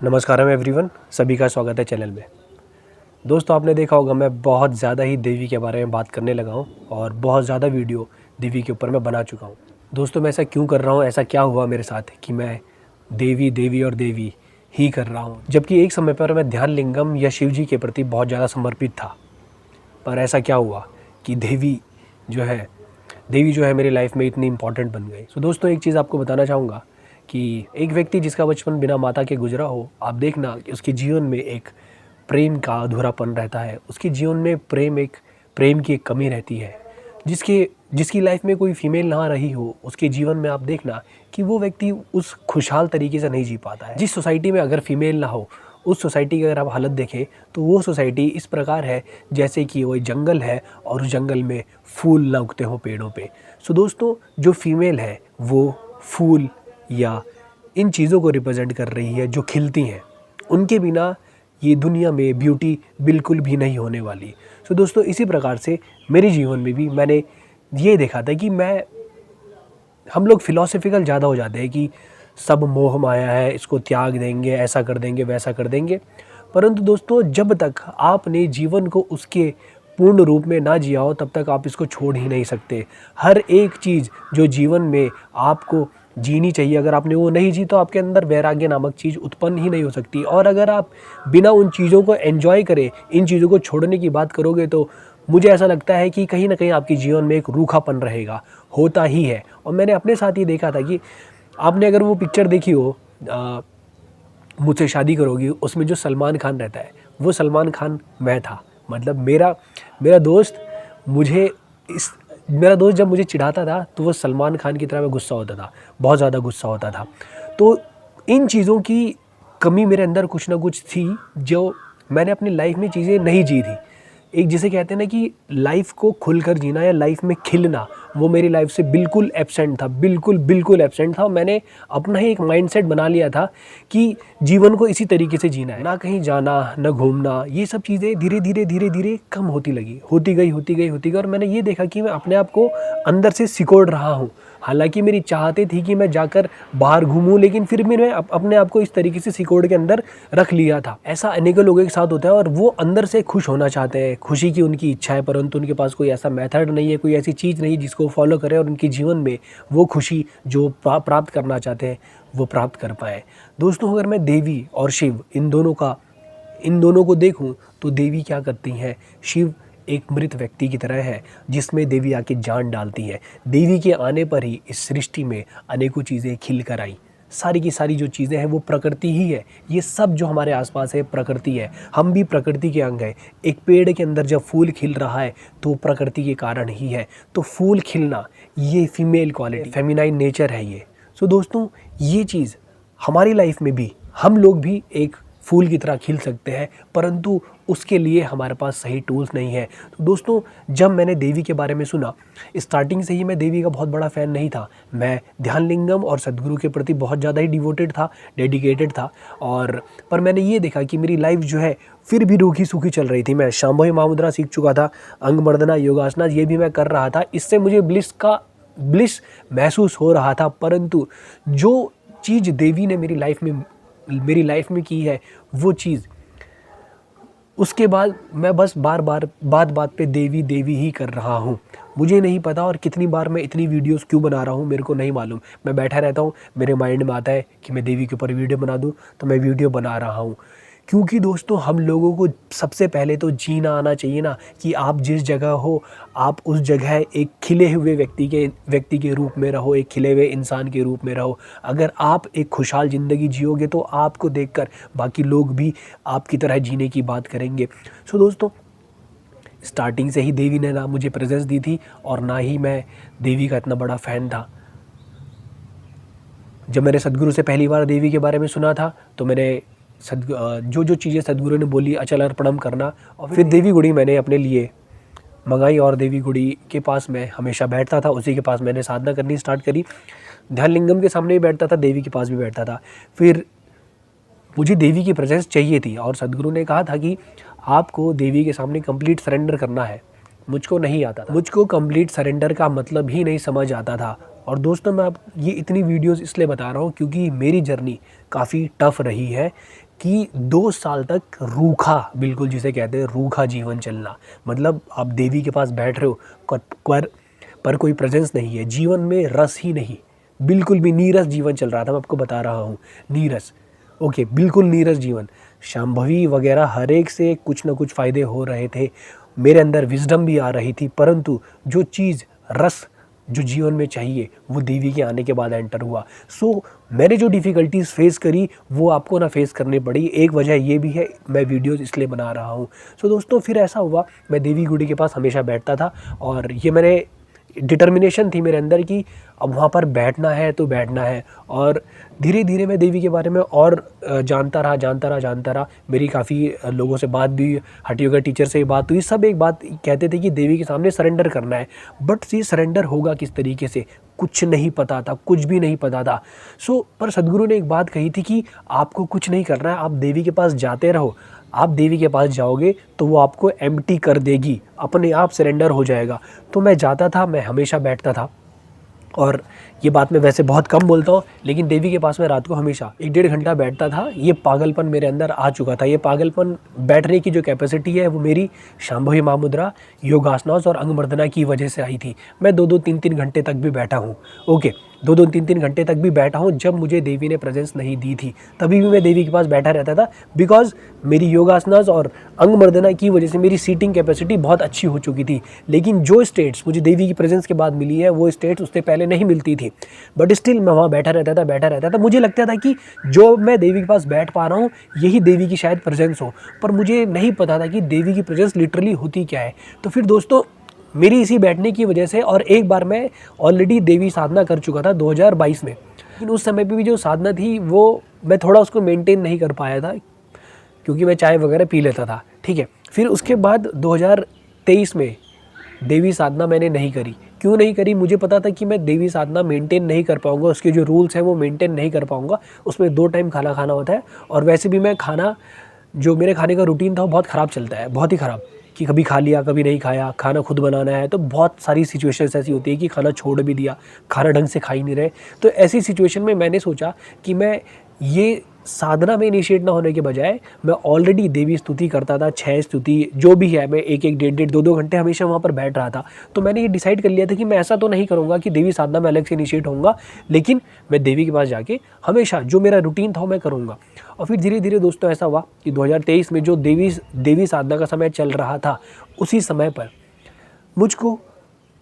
नमस्कारम everyone, सभी का स्वागत है चैनल में। दोस्तों, आपने देखा होगा मैं बहुत ज़्यादा ही देवी के बारे में बात करने लगा हूँ और बहुत ज़्यादा वीडियो देवी के ऊपर मैं बना चुका हूँ। दोस्तों, मैं ऐसा क्यों कर रहा हूँ, ऐसा क्या हुआ मेरे साथ कि मैं देवी देवी और देवी ही कर रहा हूँ, जबकि एक समय पर मैं ध्यान लिंगम या शिव जी के प्रति बहुत ज़्यादा समर्पित था। पर ऐसा क्या हुआ कि देवी जो है मेरी लाइफ में इतनी इम्पॉर्टेंट बन गई। सो दोस्तों, एक चीज़ आपको बताना चाहूँगा कि एक व्यक्ति जिसका बचपन बिना माता के गुजरा हो, आप देखना कि उसके जीवन में एक प्रेम का अधूरापन रहता है। उसके जीवन में प्रेम की एक कमी रहती है। जिसकी लाइफ में कोई फीमेल ना रही हो, उसके जीवन में आप देखना कि वो व्यक्ति उस खुशहाल तरीके से नहीं जी पाता है। जिस सोसाइटी में अगर फीमेल ना हो, उस सोसाइटी की अगर आप हालत देखें तो वो सोसाइटी इस प्रकार है जैसे कि वो जंगल है और उस जंगल में फूल ना उगते हो पेड़ों पे। सो दोस्तों, जो फीमेल है वो फूल या इन चीज़ों को रिप्रेजेंट कर रही है जो खिलती हैं। उनके बिना ये दुनिया में ब्यूटी बिल्कुल भी नहीं होने वाली। सो दोस्तों, इसी प्रकार से मेरे जीवन में भी मैंने ये देखा था कि हम लोग फिलॉसफिकल ज़्यादा हो जाते हैं कि सब मोह माया है, इसको त्याग देंगे, ऐसा कर देंगे, वैसा कर देंगे। परंतु दोस्तों, जब तक आपने जीवन को उसके पूर्ण रूप में ना जिया हो, तब तक आप इसको छोड़ ही नहीं सकते। हर एक चीज़ जो जीवन में आपको जीनी चाहिए, अगर आपने वो नहीं जी तो आपके अंदर वैराग्य नामक चीज़ उत्पन्न ही नहीं हो सकती। और अगर आप बिना उन चीज़ों को एंजॉय करे इन चीज़ों को छोड़ने की बात करोगे तो मुझे ऐसा लगता है कि कहीं ना कहीं आपके जीवन में एक रूखापन रहेगा, होता ही है। और मैंने अपने साथ ही देखा था कि आपने अगर वो पिक्चर देखी हो मुझसे शादी करोगी, उसमें जो सलमान खान रहता है वो सलमान खान मैं था। मतलब मेरा दोस्त मेरा दोस्त जब मुझे चिढ़ाता था तो वो सलमान खान की तरह मैं गुस्सा होता था, बहुत ज़्यादा गुस्सा होता था। तो इन चीज़ों की कमी मेरे अंदर कुछ ना कुछ थी जो मैंने अपनी लाइफ में चीज़ें नहीं जी थी। एक जिसे कहते हैं ना कि लाइफ को खुलकर जीना या लाइफ में खिलना, वो मेरी लाइफ से बिल्कुल एब्सेंट था, बिल्कुल एब्सेंट था। मैंने अपना ही एक माइंडसेट बना लिया था कि जीवन को इसी तरीके से जीना है, ना कहीं जाना, ना घूमना। ये सब चीज़ें धीरे धीरे कम होती गई। और मैंने ये देखा कि मैं अपने आप को अंदर से सिकोड़ रहा हूँ। हालांकि मेरी चाहते थी कि मैं जाकर बाहर घूमूं, लेकिन फिर भी मैं अपने आप को इस तरीके से सिकोड़ के अंदर रख लिया था। ऐसा अनेकों लोगों के साथ होता है और वो अंदर से खुश होना चाहते हैं, खुशी की उनकी इच्छा है, परंतु उनके पास कोई ऐसा मेथड नहीं है, कोई ऐसी चीज़ नहीं जिसको फॉलो करें और उनके जीवन में वो खुशी जो प्राप्त करना चाहते हैं वो प्राप्त कर पाए। दोस्तों, अगर मैं देवी और शिव इन दोनों को देखूं तो देवी क्या करती हैं, शिव एक मृत व्यक्ति की तरह है जिसमें देवी आके जान डालती है। देवी के आने पर ही इस सृष्टि में अनेकों चीज़ें खिल कर आई। सारी की सारी जो चीज़ें हैं वो प्रकृति ही है। ये सब जो हमारे आसपास है प्रकृति है। हम भी प्रकृति के अंग हैं। एक पेड़ के अंदर जब फूल खिल रहा है तो प्रकृति के कारण ही है। तो फूल खिलना ये फीमेल क्वालिटी, फेमिनाइन नेचर है ये। सो दोस्तों, ये चीज़ हमारी लाइफ में भी हम लोग भी एक फूल की तरह खिल सकते हैं, परंतु उसके लिए हमारे पास सही टूल्स नहीं है। तो दोस्तों, जब मैंने देवी के बारे में सुना, स्टार्टिंग से ही मैं देवी का बहुत बड़ा फ़ैन नहीं था। मैं ध्यान लिंगम और सद्गुरु के प्रति बहुत ज़्यादा ही डिवोटेड था, डेडिकेटेड था। पर मैंने ये देखा कि मेरी लाइफ जो है फिर भी रूखी सूखी चल रही थी। मैं शांभवी महामुद्रा सीख चुका था, अंग मर्दना, योगासना ये भी मैं कर रहा था। इससे मुझे ब्लिस महसूस हो रहा था, परंतु जो चीज़ देवी ने मेरी लाइफ में की है वो चीज़, उसके बाद मैं बस बात पे देवी देवी ही कर रहा हूँ। मुझे नहीं पता और कितनी बार मैं इतनी वीडियोस क्यों बना रहा हूँ मेरे को नहीं मालूम। मैं बैठा रहता हूँ, मेरे माइंड में आता है कि मैं देवी के ऊपर वीडियो बना दूँ तो मैं वीडियो बना रहा हूँ। क्योंकि दोस्तों, हम लोगों को सबसे पहले तो जीना आना चाहिए ना, कि आप जिस जगह हो आप उस जगह एक खिले हुए व्यक्ति के रूप में रहो, एक खिले हुए इंसान के रूप में रहो। अगर आप एक खुशहाल ज़िंदगी जियोगे तो आपको देखकर बाकी लोग भी आपकी तरह जीने की बात करेंगे। सो दोस्तों, स्टार्टिंग से ही देवी ने ना मुझे प्रेजेंस दी थी और ना ही मैं देवी का इतना बड़ा फ़ैन था। जब मैंने सद्गुरु से पहली बार देवी के बारे में सुना था तो मैंने जो चीज़ें सद्गुरु ने बोली, अचल अर्पणम करना, और फिर देवी गुड़ी मैंने अपने लिए मंगाई और देवी गुड़ी के पास मैं हमेशा बैठता था। उसी के पास मैंने साधना करनी स्टार्ट करी। ध्यान लिंगम के सामने भी बैठता था, देवी के पास भी बैठता था। फिर मुझे देवी की प्रेजेंस चाहिए थी और सद्गुरु ने कहा था कि आपको देवी के सामने कंप्लीट सरेंडर करना है। मुझको नहीं आता था, मुझको कंप्लीट सरेंडर का मतलब ही नहीं समझ आता था। और दोस्तों, मैं अब ये इतनी वीडियोस इसलिए बता रहा हूँ क्योंकि मेरी जर्नी काफ़ी टफ रही है। कि 2 साल तक रूखा, बिल्कुल जिसे कहते हैं रूखा जीवन चलना। मतलब आप देवी के पास बैठ रहे हो पर कोई प्रेजेंस नहीं है, जीवन में रस ही नहीं, बिल्कुल भी नीरस जीवन चल रहा था। मैं आपको बता रहा हूँ, नीरस, ओके, बिल्कुल नीरस जीवन। शांभवी वगैरह हर एक से कुछ ना कुछ फ़ायदे हो रहे थे, मेरे अंदर विजडम भी आ रही थी, परंतु जो चीज़ रस जो जीवन में चाहिए वो देवी के आने के बाद एंटर हुआ। सो मैंने जो डिफ़िकल्टीज़ फेस करी वो आपको ना फेस करनी पड़ी। एक वजह ये भी है, मैं वीडियोज़ इसलिए बना रहा हूँ। सो दोस्तों, फिर ऐसा हुआ, मैं देवी गुड़ी के पास हमेशा बैठता था और ये मैंने डिटर्मिनेशन थी मेरे अंदर कि अब वहाँ पर बैठना है तो बैठना है। और धीरे धीरे मैं देवी के बारे में और जानता रहा। मेरी काफ़ी लोगों से बात भी, हठ योगा टीचर से बात हुई, सब एक बात कहते थे कि देवी के सामने सरेंडर करना है। बट ये सरेंडर होगा किस तरीके से, कुछ नहीं पता था, कुछ भी नहीं पता था। पर सदगुरु ने एक बात कही थी कि आपको कुछ नहीं करना है, आप देवी के पास जाते रहो। आप देवी के पास जाओगे तो वो आपको एम्प्टी कर देगी, अपने आप सरेंडर हो जाएगा। तो मैं जाता था, मैं हमेशा बैठता था। और ये बात मैं वैसे बहुत कम बोलता हूँ, लेकिन देवी के पास में रात को हमेशा 1-1.5 घंटा बैठता था। ये पागलपन मेरे अंदर आ चुका था। ये पागलपन, बैठने की जो कैपेसिटी है वो मेरी शांभवी महामुद्रा, योगासनास और अंगमर्दना की वजह से आई थी। मैं 2-2, 3-3 घंटे तक भी बैठा हूँ, ओके, 2-2, 3-3 घंटे तक भी बैठा हूँ। जब मुझे देवी ने प्रेजेंस नहीं दी थी तभी भी मैं देवी के पास बैठा रहता था, बिकॉज मेरी योगासनास और अंगमर्दना की वजह से मेरी सीटिंग कैपेसिटी बहुत अच्छी हो चुकी थी। लेकिन जो स्टेट्स मुझे देवी की प्रेजेंस के बाद मिली है वो स्टेट्स उससे पहले नहीं मिलती थी। बट स्टिल मैं वहाँ बैठा रहता था। मुझे लगता था कि जो मैं देवी के पास बैठ पा रहा हूँ यही देवी की शायद प्रेजेंस हो, पर मुझे नहीं पता था कि देवी की प्रेजेंस लिटरली होती क्या है। तो फिर दोस्तों, मेरी इसी बैठने की वजह से, और एक बार मैं ऑलरेडी देवी साधना कर चुका था 2022 में, लेकिन उस समय पे भी जो साधना थी वो मैं थोड़ा उसको मेंटेन नहीं कर पाया था, क्योंकि मैं चाय वगैरह पी लेता था, ठीक है। फिर उसके बाद 2023 में देवी साधना मैंने नहीं करी। क्यों नहीं करी? मुझे पता था कि मैं देवी साधना मेंटेन नहीं कर पाऊंगा, उसके जो रूल्स हैं वो मेंटेन नहीं कर पाऊंगा। उसमें 2 टाइम खाना खाना होता है, और वैसे भी मैं खाना, जो मेरे खाने का रूटीन था वो बहुत ख़राब चलता है, बहुत ही ख़राब, कि कभी खा लिया कभी नहीं खाया। खाना खुद बनाना है तो बहुत सारी सिचुएशंस ऐसी होती है कि खाना छोड़ भी दिया, खाना ढंग से खा ही नहीं रहे। तो ऐसी सिचुएशन में मैंने सोचा कि मैं ये साधना में इनिशिएट ना होने के बजाय मैं ऑलरेडी देवी स्तुति करता था, 6 स्तुति जो भी है, मैं 1-1, 1.5-1.5, 2-2 घंटे हमेशा वहाँ पर बैठ रहा था। तो मैंने ये डिसाइड कर लिया था कि मैं ऐसा तो नहीं करूँगा कि देवी साधना में अलग से इनिशिएट होऊंगा, लेकिन मैं देवी के पास जाके हमेशा जो मेरा रूटीन था वो मैं करूँगा। और फिर धीरे धीरे दोस्तों ऐसा हुआ कि 2023 में जो देवी साधना का समय चल रहा था, उसी समय पर मुझको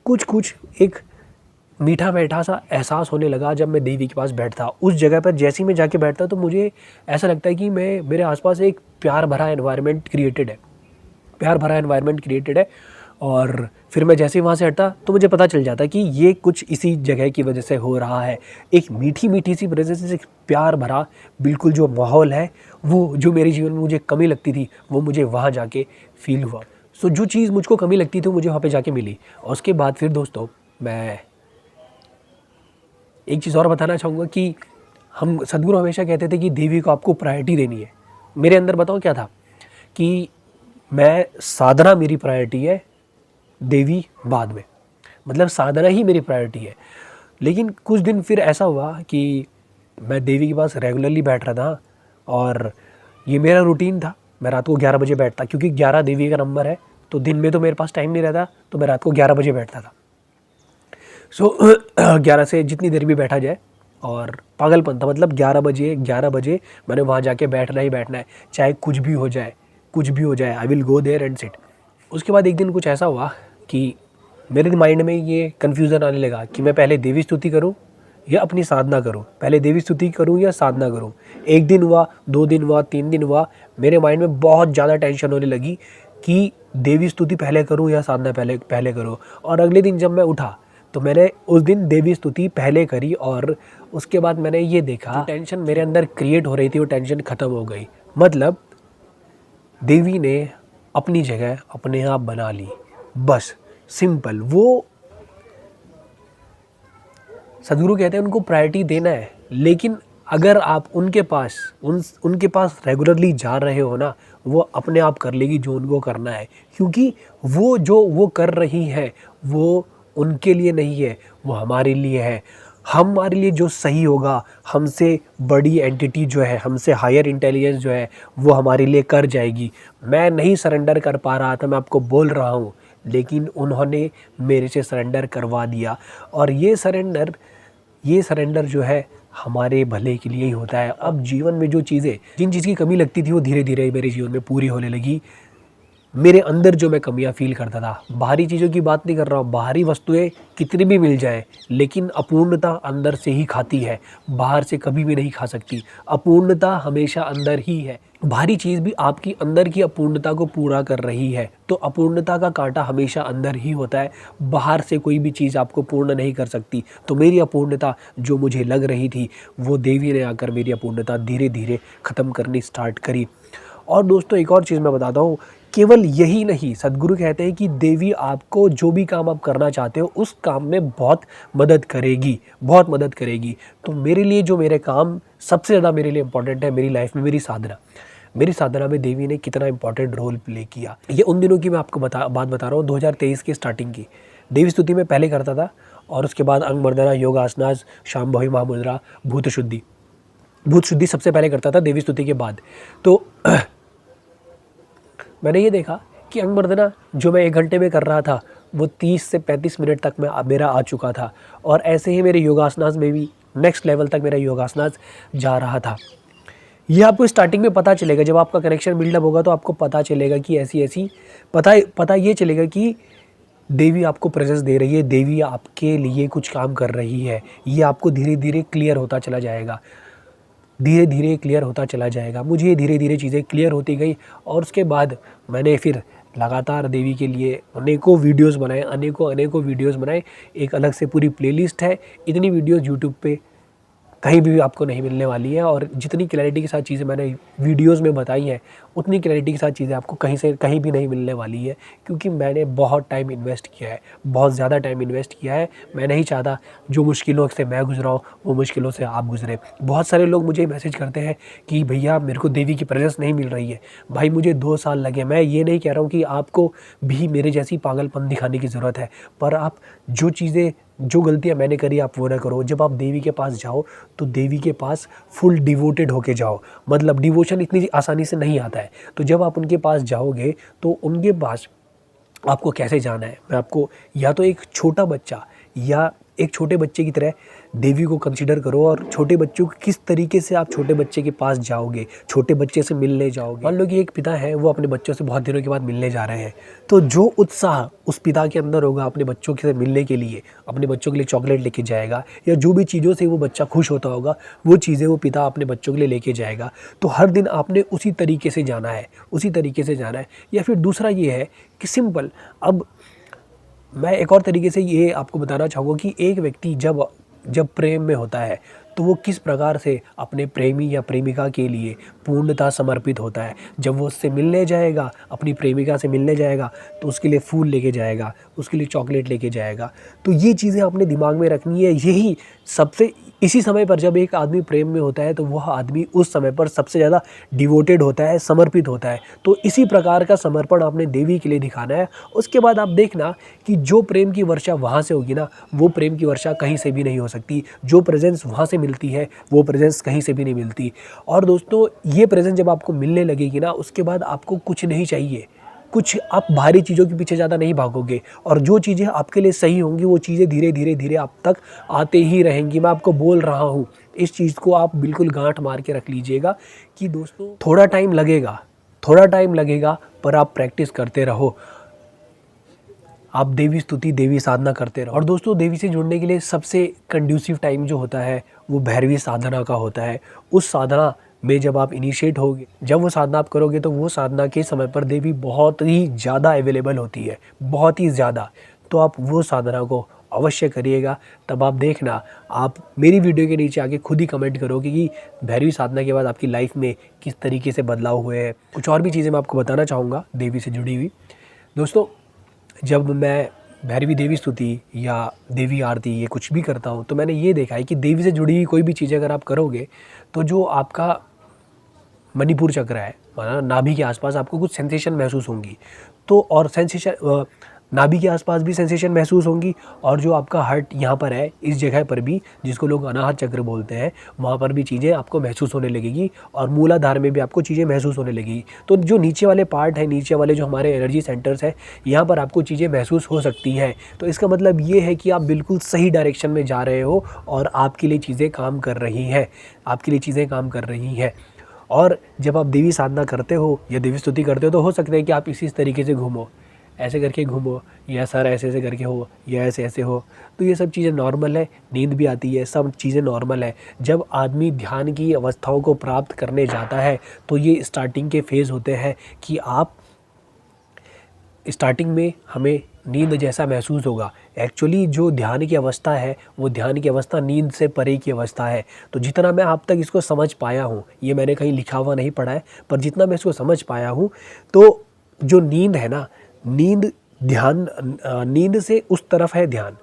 कुछ एक मीठा मीठा सा एहसास होने लगा। जब मैं देवी के पास बैठता, उस जगह पर जैसे ही मैं जाके बैठता तो मुझे ऐसा लगता है कि मेरे आसपास एक प्यार भरा एनवायरनमेंट क्रिएटेड है। और फिर मैं जैसे ही वहाँ से हटता तो मुझे पता चल जाता कि ये कुछ इसी जगह की वजह से हो रहा है। एक मीठी मीठी सी प्रेजेंस से, एक प्यार भरा बिल्कुल जो माहौल है, वो जो मेरे जीवन में मुझे कमी लगती थी वो मुझे वहाँ जाके फील हुआ। सो जो चीज़ मुझको कमी लगती थी वो मुझे वहाँ पे जाके मिली। और उसके बाद फिर दोस्तों, मैं एक चीज़ और बताना चाहूँगा कि हम सदगुरु हमेशा कहते थे कि देवी को आपको प्रायोरिटी देनी है। मेरे अंदर बताओ क्या था कि मैं साधना मेरी प्रायोरिटी है, देवी बाद में, मतलब साधना ही मेरी प्रायोरिटी है। लेकिन कुछ दिन फिर ऐसा हुआ कि मैं देवी के पास रेगुलरली बैठ रहा था, और ये मेरा रूटीन था। मैं रात को 11 बजे बैठता, क्योंकि 11 देवी का नंबर है, तो दिन में तो मेरे पास टाइम नहीं रहता, तो मैं रात को 11 बजे बैठता था। 11 से जितनी देर भी बैठा जाए, और पागलपन था, मतलब 11 बजे मैंने वहाँ जाके बैठना ही बैठना है, चाहे कुछ भी हो जाए, I will go there and sit. उसके बाद एक दिन कुछ ऐसा हुआ कि मेरे माइंड में ये कन्फ्यूज़न आने लगा कि मैं पहले देवी स्तुति करूं या अपनी साधना करूं, पहले देवी स्तुति करूं या साधना करूं। 1 दिन हुआ, 2 दिन हुआ, 3 दिन हुआ, मेरे माइंड में बहुत ज़्यादा टेंशन होने लगी कि देवी स्तुति पहले करूं या साधना पहले करूं। और अगले दिन जब मैं उठा तो मैंने उस दिन देवी स्तुति पहले करी, और उसके बाद मैंने ये देखा टेंशन मेरे अंदर क्रिएट हो रही थी वो टेंशन ख़त्म हो गई। मतलब देवी ने अपनी जगह अपने आप बना ली, बस सिंपल। वो सदगुरु कहते हैं उनको प्रायोरिटी देना है, लेकिन अगर आप उनके पास रेगुलरली जा रहे हो ना, वो अपने आप कर लेगी जो उनको करना है। क्योंकि वो जो वो कर रही है वो उनके लिए नहीं है, वो हमारे लिए है। हमारे लिए जो सही होगा, हमसे बड़ी एंटिटी जो है, हमसे हायर इंटेलिजेंस जो है, वो हमारे लिए कर जाएगी। मैं नहीं सरेंडर कर पा रहा था, मैं आपको बोल रहा हूँ, लेकिन उन्होंने मेरे से सरेंडर करवा दिया। और ये सरेंडर जो है हमारे भले के लिए ही होता है। अब जीवन में जो चीज़ें, जिन चीज़ की कमी लगती थी, वो धीरे धीरे मेरे जीवन में पूरी होने लगी। मेरे अंदर जो मैं कमियां फ़ील करता था, बाहरी चीज़ों की बात नहीं कर रहा हूँ, बाहरी वस्तुएं कितनी भी मिल जाए, लेकिन अपूर्णता अंदर से ही खाती है, बाहर से कभी भी नहीं खा सकती। अपूर्णता हमेशा अंदर ही है। बाहरी चीज़ भी आपकी अंदर की अपूर्णता को पूरा कर रही है, तो अपूर्णता का कांटा हमेशा अंदर ही होता है। बाहर से कोई भी चीज़ आपको पूर्ण नहीं कर सकती। तो मेरी अपूर्णता जो मुझे लग रही थी, वो देवी ने आकर मेरी अपूर्णता धीरे धीरे ख़त्म करनी स्टार्ट करी। और दोस्तों, एक और चीज़ मैं बताता हूँ, केवल यही नहीं, सद्गुरु कहते हैं कि देवी आपको जो भी काम आप करना चाहते हो उस काम में बहुत मदद करेगी, बहुत मदद करेगी। तो मेरे लिए जो मेरे काम सबसे ज़्यादा मेरे लिए इम्पोर्टेंट है मेरी लाइफ में, मेरी साधना में देवी ने कितना इम्पोर्टेंट रोल प्ले किया। ये उन दिनों की मैं आपको बात बता रहा हूँ, 2023 की स्टार्टिंग की। देवी स्तुति में पहले करता था, और उसके बाद अंग मर्दना, योग आसनास, शांभवी महामुद्रा, भूत शुद्धि सबसे पहले करता था देवी स्तुति के बाद। तो मैंने ये देखा कि अंग मर्दना जो मैं 1 घंटे में कर रहा था, वो 30 से 35 मिनट तक मेरा आ चुका था। और ऐसे ही मेरे योगासनास में भी नेक्स्ट लेवल तक मेरा योगासनास जा रहा था। ये आपको स्टार्टिंग में पता चलेगा, जब आपका कनेक्शन बिल्डअप होगा तो आपको पता चलेगा कि ऐसी पता ये चलेगा कि देवी आपको प्रेजेंस दे रही है, देवी आपके लिए कुछ काम कर रही है। ये आपको धीरे धीरे क्लियर होता चला जाएगा, धीरे धीरे क्लियर होता चला जाएगा। मुझे धीरे धीरे चीज़ें क्लियर होती गई, और उसके बाद मैंने फिर लगातार देवी के लिए अनेकों वीडियोज़ बनाए। एक अलग से पूरी प्लेलिस्ट है। इतनी वीडियोज़ यूट्यूब पे कहीं भी आपको नहीं मिलने वाली है, और जितनी क्लैरिटी के साथ चीज़ें मैंने वीडियोज़ में बताई हैं, उतनी क्लैरिटी के साथ चीज़ें आपको कहीं भी नहीं मिलने वाली है, क्योंकि मैंने बहुत टाइम इन्वेस्ट किया है, बहुत ज़्यादा टाइम इन्वेस्ट किया है। मैं नहीं चाहता जो मुश्किलों से मैं गुजरा हूँ, वो मुश्किलों से आप गुजरे। बहुत सारे लोग मुझे मैसेज करते हैं कि भैया मेरे को देवी की प्रेजेंस नहीं मिल रही है। भाई, मुझे 2 साल लगे। मैं ये नहीं कह रहा हूँ कि आपको भी मेरे जैसी पागलपन दिखाने की ज़रूरत है, पर आप जो गलतियाँ मैंने करी आप वो ना करो। जब आप देवी के पास जाओ तो देवी के पास फुल डिवोटेड होके जाओ। मतलब डिवोशन इतनी आसानी से नहीं आता है। तो जब आप उनके पास जाओगे तो उनके पास आपको कैसे जाना है, मैं आपको, या तो एक छोटा बच्चा या एक छोटे बच्चे की तरह देवी को कंसीडर करो। और छोटे बच्चों को किस तरीके से आप छोटे बच्चे के पास जाओगे, छोटे बच्चे से मिलने जाओगे। मान लो कि एक पिता है, वो अपने बच्चों से बहुत दिनों के बाद मिलने जा रहे हैं, तो जो उत्साह उस पिता के अंदर होगा अपने बच्चों से मिलने के लिए, अपने बच्चों के लिए चॉकलेट लेके जाएगा, या जो भी चीज़ों से वो बच्चा खुश होता होगा, वो चीज़ें वो पिता अपने बच्चों के लिए लेके जाएगा। तो हर दिन आपने उसी तरीके से जाना है। या फिर दूसरा ये है कि सिंपल, अब मैं एक और तरीके से ये आपको बताना चाहूँगा कि एक व्यक्ति जब प्रेम में होता है, तो वो किस प्रकार से अपने प्रेमी या प्रेमिका के लिए पूर्णतः समर्पित होता है। जब वो उससे मिलने जाएगा, अपनी प्रेमिका से मिलने जाएगा, तो उसके लिए फूल लेके जाएगा, उसके लिए चॉकलेट लेके जाएगा। तो ये चीज़ें आपने दिमाग में रखनी है। यही सबसे इसी समय पर जब एक आदमी प्रेम में होता है, तो वह आदमी उस समय पर सबसे ज़्यादा डिवोटेड होता है, समर्पित होता है। तो इसी प्रकार का समर्पण आपने देवी के लिए दिखाना है। उसके बाद आप देखना कि जो प्रेम की वर्षा वहाँ से होगी ना, वो प्रेम की वर्षा कहीं से भी नहीं हो सकती। जो प्रेजेंस वहाँ से मिलती है, वो प्रेजेंस कहीं से भी नहीं मिलती। और दोस्तों, ये प्रेजेंस जब आपको मिलने लगेगी ना, उसके बाद आपको कुछ नहीं चाहिए, कुछ आप बाहरी चीज़ों के पीछे ज़्यादा नहीं भागोगे, और जो चीज़ें आपके लिए सही होंगी, वो चीज़ें धीरे धीरे धीरे आप तक आते ही रहेंगी। मैं आपको बोल रहा हूँ, इस चीज़ को आप बिल्कुल गांठ मार के रख लीजिएगा कि दोस्तों, थोड़ा टाइम लगेगा, पर आप प्रैक्टिस करते रहो, आप देवी स्तुति, देवी साधना करते रहो। और दोस्तों, देवी से जुड़ने के लिए सबसे कंड्यूसिव टाइम जो होता है, वो भैरवी साधना का होता है। उस साधना में जब आप इनिशिएट होगे, जब वो साधना आप करोगे, तो वो साधना के समय पर देवी बहुत ही ज़्यादा अवेलेबल होती है, बहुत ही ज़्यादा। तो आप वो साधना को अवश्य करिएगा। तब आप देखना, आप मेरी वीडियो के नीचे आके खुद ही कमेंट करोगे कि भैरवी साधना के बाद आपकी लाइफ में किस तरीके से बदलाव हुए हैं। कुछ और भी चीज़ें मैं आपको बताना चाहूँगा देवी से जुड़ी हुई। दोस्तों, जब मैं भैरवी देवी स्तुति या देवी आरती ये कुछ भी करता हूँ, तो मैंने ये देखा है कि देवी से जुड़ी हुई कोई भी चीज़ अगर आप करोगे, तो जो आपका मणिपुर चक्र है, नाभि के आसपास, आपको कुछ सेंसेशन महसूस होंगी। तो और सेंसेशन नाभि के आसपास भी सेंसेशन महसूस होंगी, और जो आपका हार्ट यहाँ पर है इस जगह पर भी, जिसको लोग अनाहत चक्र बोलते हैं, वहाँ पर भी चीज़ें आपको महसूस होने लगेगी, और मूलाधार में भी आपको चीज़ें महसूस होने लगेगी। तो जो नीचे वाले पार्ट है, नीचे वाले जो हमारे एनर्जी सेंटर्स हैं, यहाँ पर आपको चीज़ें महसूस हो सकती हैं। तो इसका मतलब ये है कि आप बिल्कुल सही डायरेक्शन में जा रहे हो और आपके लिए चीज़ें काम कर रही हैं, आपके लिए चीज़ें काम कर रही हैं। और जब आप देवी साधना करते हो या देवी स्तुति करते हो तो हो सकता है कि आप इसी तरीके से घूमो, ऐसे करके घूमो, या सर ऐसे ऐसे करके हो, या ऐसे ऐसे हो। तो ये सब चीज़ें नॉर्मल है, नींद भी आती है, सब चीज़ें नॉर्मल है। जब आदमी ध्यान की अवस्थाओं को प्राप्त करने जाता है तो ये स्टार्टिंग के फेज़ होते हैं कि आप स्टार्टिंग में हमें नींद जैसा महसूस होगा। एक्चुअली जो ध्यान की अवस्था है वो ध्यान की अवस्था नींद से परे की अवस्था है। तो जितना मैं आप तक इसको समझ पाया हूँ, ये मैंने कहीं लिखा हुआ नहीं पढ़ा है, पर जितना मैं इसको समझ पाया हूँ, तो जो नींद है ना, नींद ध्यान, नींद से उस तरफ है ध्यान,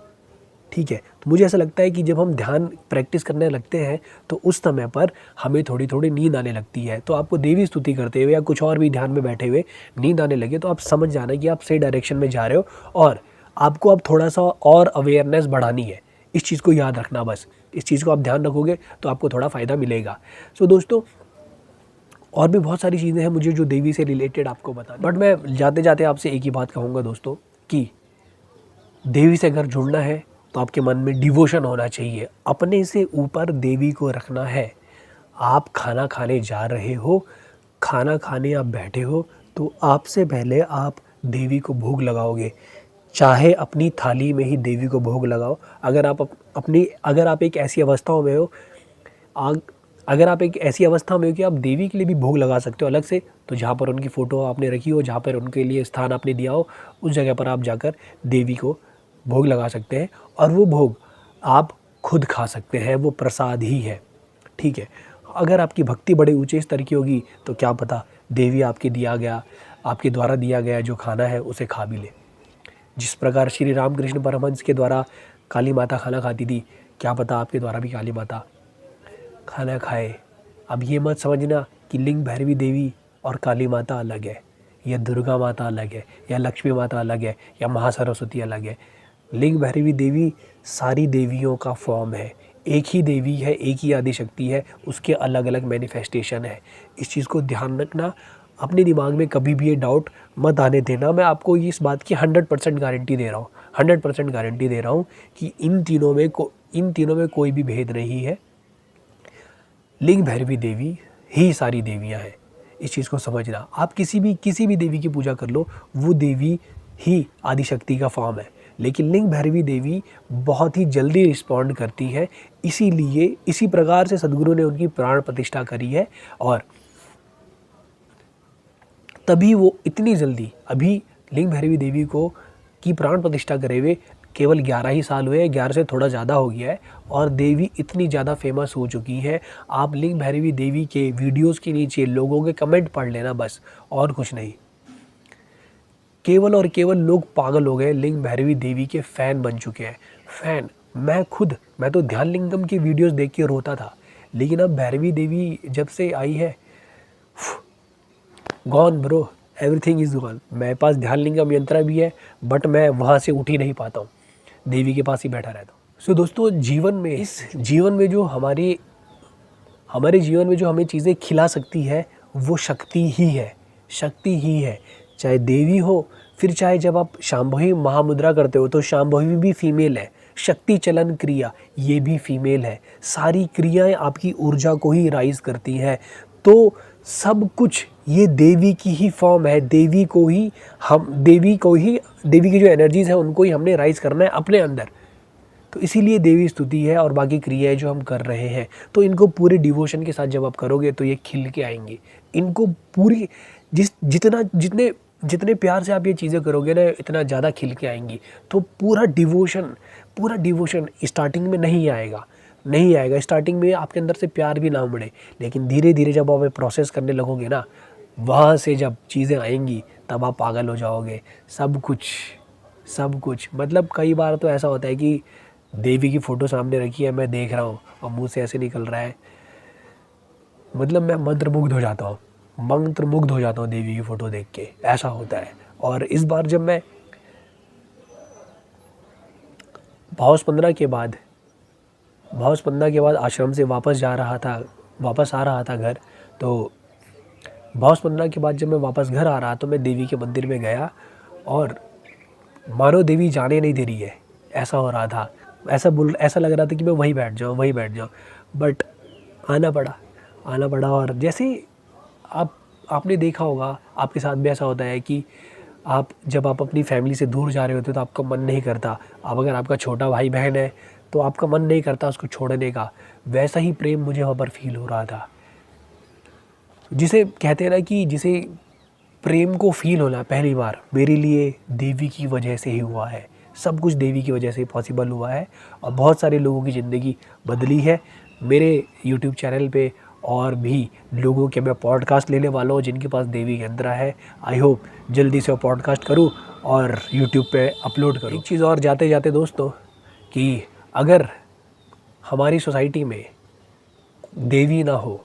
ठीक है। तो मुझे ऐसा लगता है कि जब हम ध्यान प्रैक्टिस करने लगते हैं तो उस समय पर हमें थोड़ी थोड़ी नींद आने लगती है। तो आपको देवी स्तुति करते हुए या कुछ और भी ध्यान में बैठे हुए नींद आने लगे तो आप समझ जाना कि आप सही डायरेक्शन में जा रहे हो, और आपको अब थोड़ा सा और अवेयरनेस बढ़ानी है। इस चीज़ को याद रखना, बस इस चीज़ को आप ध्यान रखोगे तो आपको थोड़ा फ़ायदा मिलेगा। सो दोस्तों, और भी बहुत सारी चीज़ें हैं मुझे जो देवी से रिलेटेड आपको बता, बट मैं जाते जाते आपसे एक ही बात कहूँगा दोस्तों, कि देवी से अगर जुड़ना है तो आपके मन में डिवोशन होना चाहिए, अपने से ऊपर देवी को रखना है। आप खाना खाने जा रहे हो, खाना खाने आप बैठे हो, तो आपसे पहले आप देवी को भोग लगाओगे, चाहे अपनी थाली में ही देवी को भोग लगाओ। अगर आप एक ऐसी अवस्थाओं में हो, अगर आप एक ऐसी अवस्था में हो कि आप देवी के लिए भी भोग लगा सकते हो अलग से, तो जहाँ पर उनकी फ़ोटो आपने रखी हो, जहाँ पर उनके लिए स्थान आपने दिया हो, उस जगह पर आप जाकर देवी को भोग लगा सकते हैं, और वो भोग आप खुद खा सकते हैं, वो प्रसाद ही है, ठीक है। अगर आपकी भक्ति बड़े ऊंचे स्तर की होगी तो क्या पता देवी आपके द्वारा दिया गया जो खाना है उसे खा भी ले। जिस प्रकार श्री रामकृष्ण परमहंस के द्वारा काली माता खाना खाती थी, क्या पता आपके द्वारा भी काली माता खाना खाए। अब ये मत समझना कि लिंग भैरवी देवी और काली माता अलग है, या दुर्गा माता अलग है, या लक्ष्मी माता अलग है, या महासरस्वती अलग है। लिंग भैरवी देवी सारी देवियों का फॉर्म है, एक ही देवी है, एक ही आदि शक्ति है, उसके अलग अलग मैनिफेस्टेशन है। इस चीज़ को ध्यान रखना, अपने दिमाग में कभी भी ये डाउट मत आने देना। मैं आपको इस बात की 100% गारंटी दे रहा हूँ, 100% गारंटी दे रहा हूँ कि इन तीनों में कोई भी भेद नहीं है। लिंग भैरवी देवी ही सारी देवियाँ हैं। इस चीज़ को समझना, आप किसी भी देवी की पूजा कर लो, वो देवी ही आदिशक्ति का फॉर्म है। लेकिन लिंग भैरवी देवी बहुत ही जल्दी रिस्पॉन्ड करती है, इसीलिए इसी प्रकार से सदगुरु ने उनकी प्राण प्रतिष्ठा करी है, और तभी वो इतनी जल्दी, अभी लिंग भैरवी देवी को की प्राण प्रतिष्ठा करे हुए केवल 11 ही साल हुए हैं, 11 से थोड़ा ज़्यादा हो गया है, और देवी इतनी ज़्यादा फेमस हो चुकी है। आप लिंग भैरवी देवी के वीडियोस के नीचे लोगों के कमेंट पढ़ लेना बस, और कुछ नहीं। केवल और केवल लोग पागल हो गए, लिंग भैरवी देवी के फ़ैन बन चुके हैं। फ़ैन, मैं तो ध्यान लिंगम की वीडियोस देख के रोता था, लेकिन अब भैरवी देवी जब से आई है, gone bro, everything is gone. मेरे पास ध्यान लिंगम यंत्र भी है, बट मैं वहाँ से उठ ही नहीं पाता हूँ, देवी के पास ही बैठा रहता हूँ। सो दोस्तों, इस जीवन में जो हमारे जीवन में जो हमें चीज़ें खिला सकती है वो शक्ति ही है, शक्ति ही है। चाहे देवी हो, फिर चाहे जब आप शांभवी महामुद्रा करते हो तो शांभवी भी फीमेल है, शक्ति चलन क्रिया ये भी फीमेल है। सारी क्रियाएं आपकी ऊर्जा को ही राइज करती हैं। तो सब कुछ ये देवी की ही फॉर्म है, देवी की जो एनर्जीज़ हैं उनको ही हमने राइज करना है अपने अंदर। तो इसीलिए देवी स्तुति है और बाकी क्रियाएं जो हम कर रहे हैं, तो इनको पूरे डिवोशन के साथ जब आप करोगे तो ये खिल के आएंगी। इनको पूरी जितने प्यार से आप ये चीज़ें करोगे ना, इतना ज़्यादा खिल के आएंगी। तो पूरा डिवोशन स्टार्टिंग में नहीं आएगा। स्टार्टिंग में आपके अंदर से प्यार भी ना उमड़े, लेकिन धीरे धीरे जब आप प्रोसेस करने लगोगे ना, वहाँ से जब चीज़ें आएंगी तब आप पागल हो जाओगे। सब कुछ मतलब कई बार तो ऐसा होता है कि देवी की फ़ोटो सामने रखी है, मैं देख रहा हूँ और मुंह से ऐसे निकल रहा है, मतलब मैं मंत्रमुग्ध हो जाता हूँ देवी की फ़ोटो देख के, ऐसा होता है। और इस बार जब मैं भाव स्पंदना के बाद आश्रम से वापस आ रहा था घर। तो भाव स्पंदना के बाद जब मैं वापस घर आ रहा तो मैं देवी के मंदिर में गया और मानो देवी जाने नहीं दे रही है, ऐसा हो रहा था। ऐसा लग रहा था कि मैं वहीं बैठ जाऊँ। बट आना पड़ा। और जैसे आपने देखा होगा, आपके साथ भी ऐसा होता है कि जब आप अपनी फैमिली से दूर जा रहे होते हो तो आपका मन नहीं करता। अगर आपका छोटा भाई बहन है तो आपका मन नहीं करता उसको छोड़ने का। वैसा ही प्रेम मुझे वहाँ पर फील हो रहा था। जिसे कहते हैं ना कि जिसे प्रेम को फील होना पहली बार, मेरे लिए देवी की वजह से ही हुआ है। सब कुछ देवी की वजह से पॉसिबल हुआ है और बहुत सारे लोगों की ज़िंदगी बदली है। मेरे यूट्यूब चैनल पे और भी लोगों के मैं पॉडकास्ट लेने वाला हूँ जिनके पास देवी यंत्रा है। आई होप जल्दी से पॉडकास्ट करूँ और यूट्यूब पे अपलोड करूँ। एक चीज़ और जाते जाते दोस्तों, कि अगर हमारी सोसाइटी में देवी ना हो,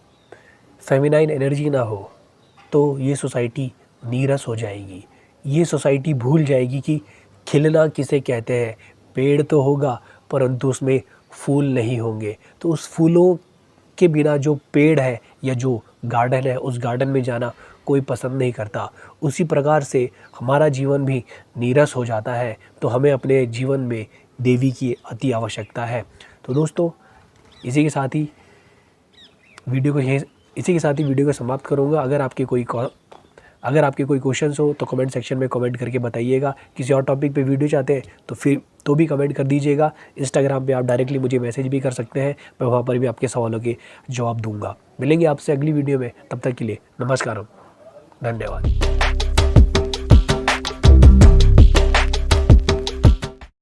फेमिनाइन एनर्जी ना हो, तो ये सोसाइटी नीरस हो जाएगी। ये सोसाइटी भूल जाएगी कि खिलना किसे कहते हैं। पेड़ तो होगा परंतु उसमें फूल नहीं होंगे। तो उस फूलों के बिना जो पेड़ है या जो गार्डन है, उस गार्डन में जाना कोई पसंद नहीं करता। उसी प्रकार से हमारा जीवन भी नीरस हो जाता है। तो हमें अपने जीवन में देवी की अति आवश्यकता है। तो दोस्तों, इसी के साथ ही वीडियो को समाप्त करूँगा। अगर आपके कोई क्वेश्चंस हो तो कमेंट सेक्शन में कमेंट करके बताइएगा। किसी और टॉपिक पे वीडियो चाहते हैं तो भी कमेंट कर दीजिएगा। इंस्टाग्राम पे आप डायरेक्टली मुझे मैसेज भी कर सकते हैं, मैं वहाँ पर भी आपके सवालों के जवाब दूंगा। मिलेंगे आपसे अगली वीडियो में, तब तक के लिए नमस्कार, धन्यवाद।